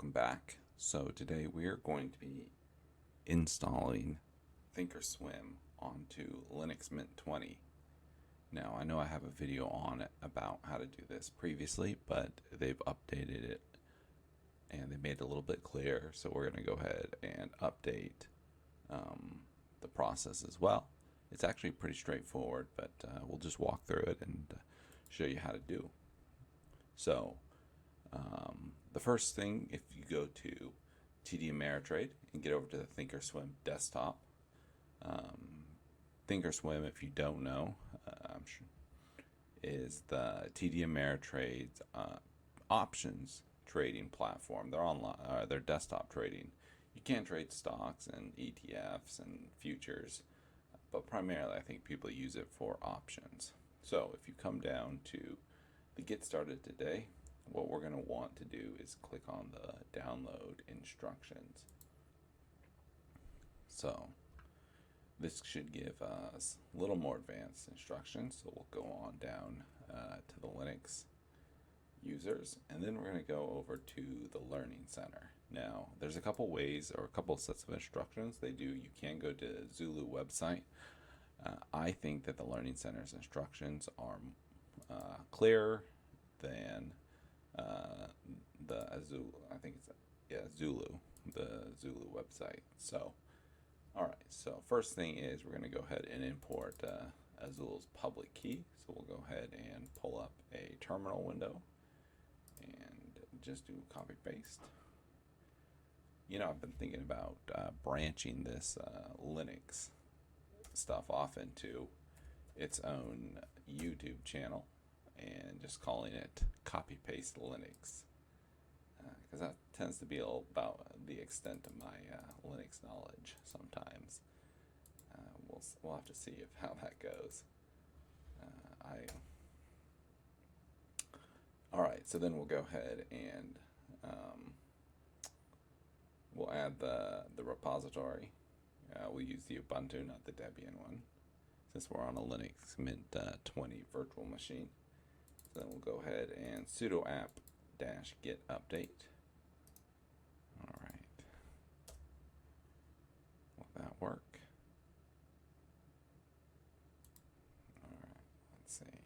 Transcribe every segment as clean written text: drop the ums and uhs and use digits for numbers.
welcome back. So today we're going to be installing Thinkorswim onto Linux Mint 20. Now I know I have a video on it about how to do this previously, but they've updated it and they made it a little bit clearer. So we're going to go ahead and update the process as well. It's actually pretty straightforward, but we'll just walk through it and show you how to do. So the first thing, if you go to TD Ameritrade and get over to the Thinkorswim desktop, Thinkorswim, if you don't know, I'm sure, is the TD Ameritrade's options trading platform. They're online, they're desktop trading. You can trade stocks and ETFs and futures, but primarily I think people use it for options. So if you come down to the Get Started Today, what we're going to want to do is click on the download instructions. So this should give us a little more advanced instructions. So we'll go on down to the Linux users, and then we're going to go over to the Learning Center. Now there's a couple ways or a couple sets of instructions they do. You can go to Zulu website. I think that the Learning Center's instructions are clearer than the Azul, I think it's Zulu, the Zulu website. So, all right. So first thing is we're going to go ahead and import Azul's public key. So we'll go ahead and pull up a terminal window and just do copy paste. You know, I've been thinking about branching this Linux stuff off into its own YouTube channel and just calling it copy paste Linux, because that tends to be about the extent of my Linux knowledge sometimes. We'll have to see how that goes. All right, so then we'll go ahead and we'll add the repository. We'll use the Ubuntu, not the Debian one, since we're on a Linux Mint 20 virtual machine. So then we'll go ahead and sudo apt-get update. All right. Will that work? All right, let's see.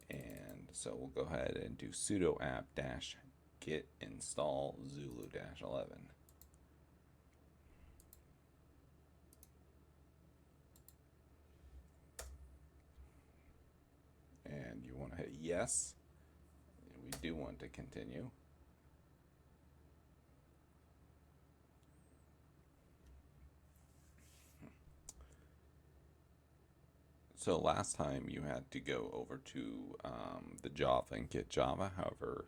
And so we'll go ahead and do sudo apt-get install Zulu-11. And you want to hit yes. We do want to continue. So last time you had to go over to the Java and get Java. However,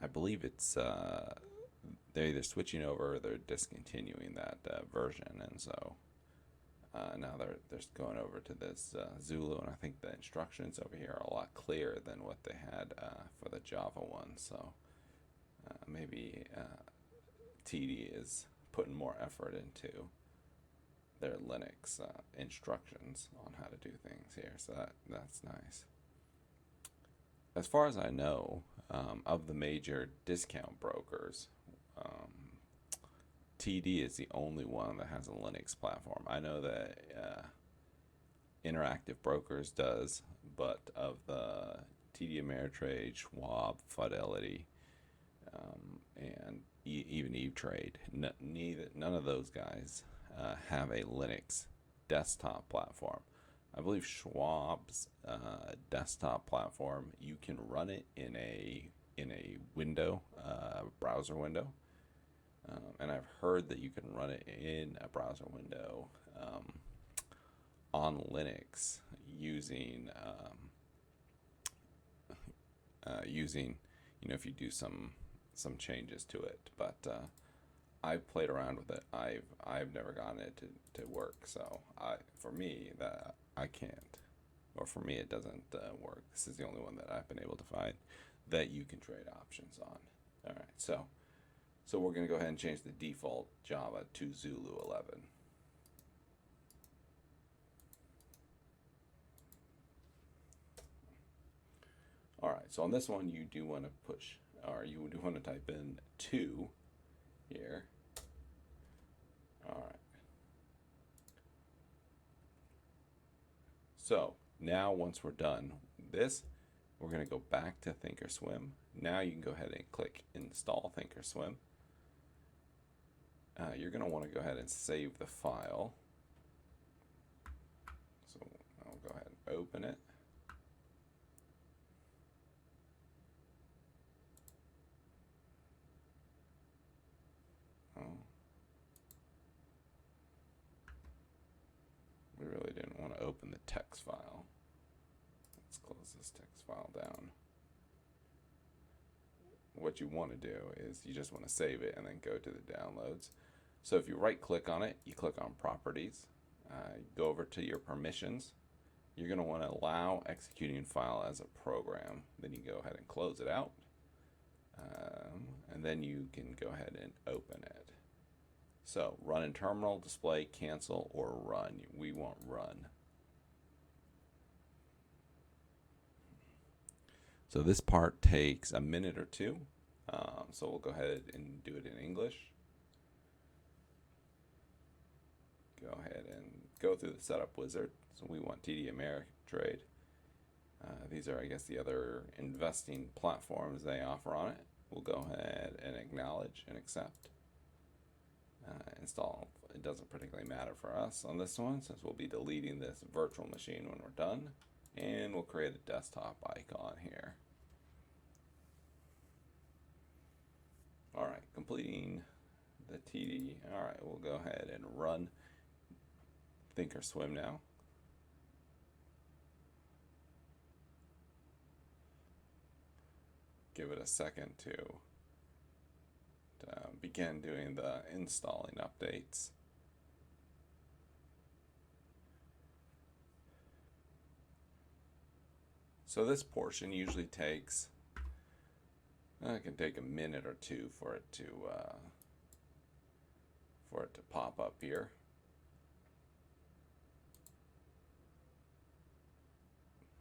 I believe it's they're either switching over or they're discontinuing that version, and so now they're going over to this Zulu, and I think the instructions over here are a lot clearer than what they had for the Java one. So maybe TD is putting more effort into their Linux instructions on how to do things here. So that's nice. As far as I know, of the major discount brokers, TD is the only one that has a Linux platform. I know that Interactive Brokers does, but of the TD Ameritrade, Schwab, Fidelity, and even E-Trade, none of those guys have a Linux desktop platform. I believe Schwab's desktop platform, you can run it in a window, browser window. And I've heard that you can run it in a browser window on Linux using if you do some changes to it. But I've played around with it. I've never gotten it to work. So for me that I can't, or for me it doesn't work. This is the only one that I've been able to find that you can trade options on. All right, so we're going to go ahead and change the default Java to Zulu 11. All right, so on this one, you do want to push or you would want to type in 2 here. All right. So now once we're done this, we're going to go back to Thinkorswim. Now you can go ahead and click Install Thinkorswim. You're going to want to go ahead and save the file. So I'll go ahead and open it. Oh. We really didn't want to open the text file. Let's close this text file down. What you want to do is you just want to save it and then go to the downloads. So if you right click on it, you click on properties, go over to your permissions. You're going to want to allow executing file as a program. Then you go ahead and close it out. And then you can go ahead and open it. So run in terminal, display, cancel, or run. We want run. So this part takes a minute or two. So we'll go ahead and do it in English. Go ahead and go through the setup wizard. So we want TD Ameritrade. These are, I guess, the other investing platforms they offer on it. We'll go ahead and acknowledge and accept. Install. It doesn't particularly matter for us on this one since we'll be deleting this virtual machine when we're done. And we'll create a desktop icon here. All right, completing the TD. All right, we'll go ahead and run Thinkorswim now. Give it a second to begin doing the installing updates. So this portion usually takes, it can take a minute or two for it to pop up here.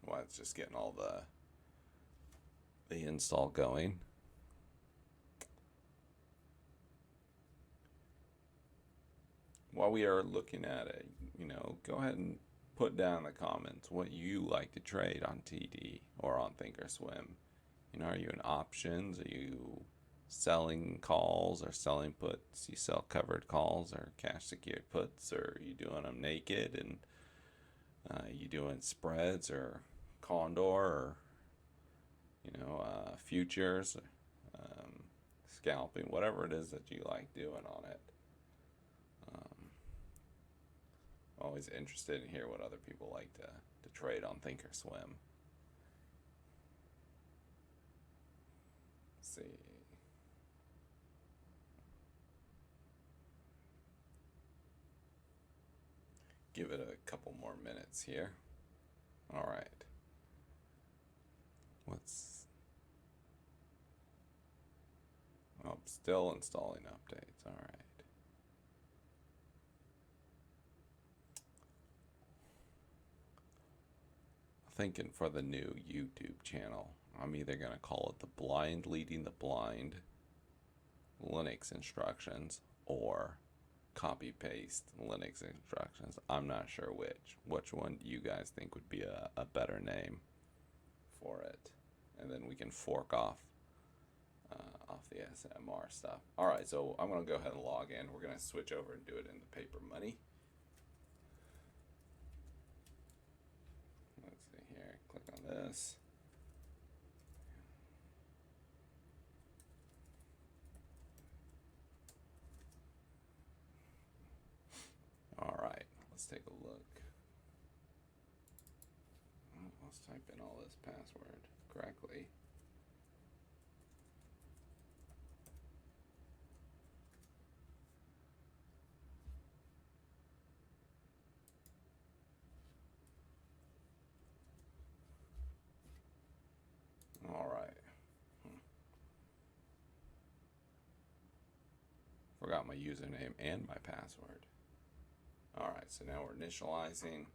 Well, it's just getting all the install going. While we are looking at it, go ahead and put down in the comments what you like to trade on TD or on Thinkorswim. Are you in options? Are you selling calls or selling puts? You sell covered calls or cash secured puts, or are you doing them naked? And you doing spreads or condor or futures, scalping, whatever it is that you like doing on it. Always interested in hear what other people like to trade on Thinkorswim. Let's see. Give it a couple more minutes here. All right. I'm still installing updates. All right. Thinking for the new YouTube channel, I'm either going to call it the Blind Leading the Blind Linux Instructions or copy paste Linux instructions. I'm not sure which. Which one do you guys think would be a better name for it? And then we can fork off the SMR stuff. All right, so I'm going to go ahead and log in. We're going to switch over and do it in the paper money. Let's see here. Click on this. All right, let's take a look. Let's type in all this password correctly. All right. Forgot my username and my password. All right, so now we're initializing.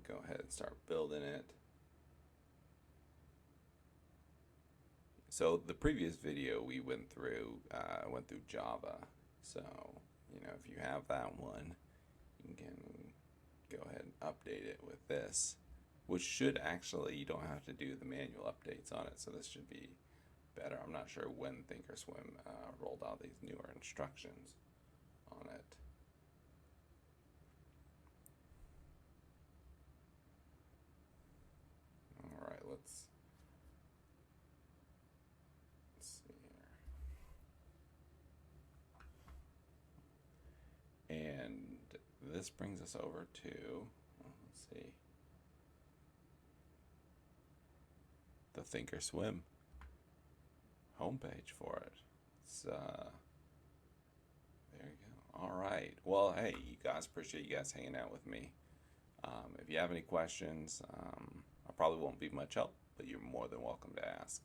go ahead and start building it. So the previous video we went through Java. So, if you have that one, you can go ahead and update it with this, which should actually, you don't have to do the manual updates on it, so this should be better. I'm not sure when Thinkorswim rolled out these newer instructions on it. All right, let's see here. And this brings us over to, let's see, the Thinkorswim homepage for it. It's there you go. All right. Well, hey, you guys, appreciate you guys hanging out with me. If you have any questions, I probably won't be much help, but you're more than welcome to ask.